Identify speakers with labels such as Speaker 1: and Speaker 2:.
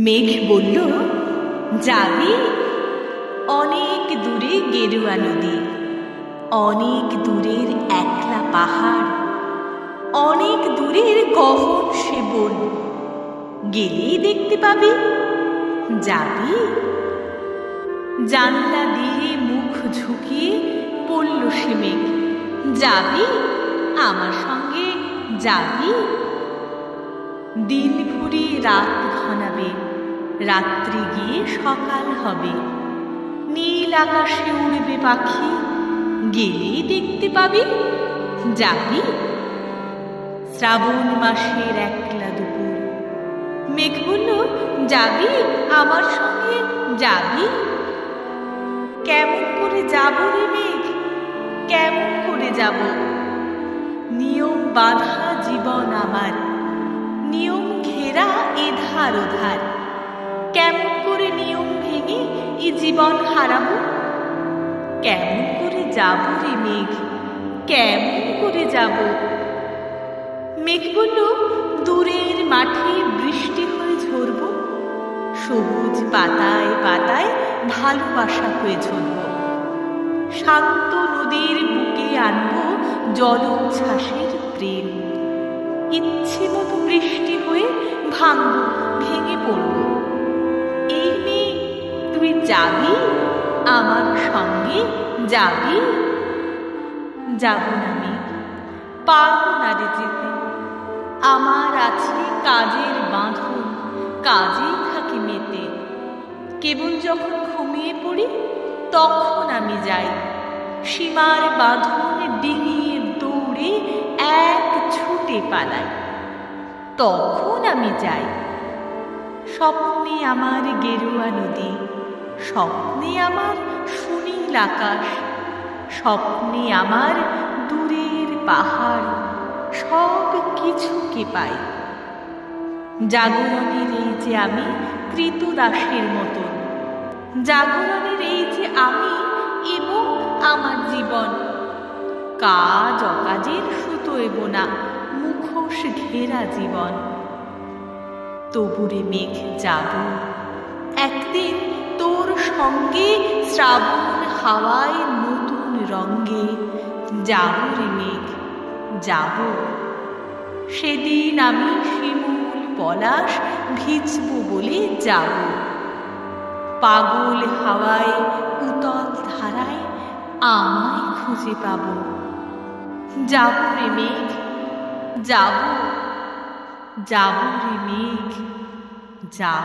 Speaker 1: মেঘ বলল, যাবি? অনেক দূরে গেরুয়া নদী, অনেক দূরের একলা পাহাড়, অনেক দূরের গহন সে বন, গেলেই দেখতে পাবি। যাবি? জানলা দিয়ে মুখ ঝুঁকিয়ে বলল সে মেঘ, যাবি? আমার সঙ্গে যাবি? দিন ফুরিয়ে রাত ঘনাবে, রাত্রি গিয়ে সকাল হবে, নীল আকাশে উড়বে পাখি, গেলেই দেখতে পাবি। যাবি? শ্রাবণ মাসের একলা দুপুর, মেঘ বলল, যাবি? আমার সঙ্গে যাবি? কেমন করে যাব রে মেঘ, কেমন করে যাব? নিয়ম বাঁধা জীবন আমার, নিয়ম ঘেরা এধার ওধার, কেমন করে নিয়ম ভেঙে এ জীবন হারাবো? কেমন করে যাব রে মেঘ, কেমন করে যাব? মেঘ বলল, দূরের মাঠে বৃষ্টি হয়ে ঝরব, সবুজ পাতায় পাতায় ভালোবাসা হয়ে ঝরব, শান্ত নদীর বুকে আনবো জলোচ্ছ্বাসের প্রেম, ইচ্ছে মতো বৃষ্টি হয়ে ভাঙব, ভেঙে পড়ব। এই মেয়ে, তুই যাবি? আমার সঙ্গে যাবি? যাব না মেঘ, পারব না রে যেতে, আমার আছে কাজের বাঁধন, কাজেই থাকি মেতে। কেবল যখন ঘুমিয়ে পড়ি তখন আমি যাই, সীমার বাঁধন ডিঙিয়ে দৌড়ে এক ছুটে পালাই, তখন আমি যাই। স্বপ্নে আমার গেরুয়া নদী, স্বপ্নে আমার সুনীল আকাশ, স্বপ্নে আমার দূরের পাহাড়, সব কিছুকে পাই। জাগরণের এই যে আমি কৃতদাসের মতন, জাগরণের এই যে আমি এবং আমার জীবন, কাজ অকাজের সুতোয় বোনা মুখোশ ঘেরা জীবন। তবুরে মেঘ যাব, একদিন তোর সঙ্গে শ্রাবণ হাওয়ায় নতুন রঙ্গে। যাব রে মেঘ, যাব। সেদিন আমি শিমুল পলাশ ভিজব বলে যাব, পাগল হাওয়ায় উতল ধারায় আমায় খুঁজে পাব। যাব রে মেঘ, যাব, যাব রে মেঘ, যাব।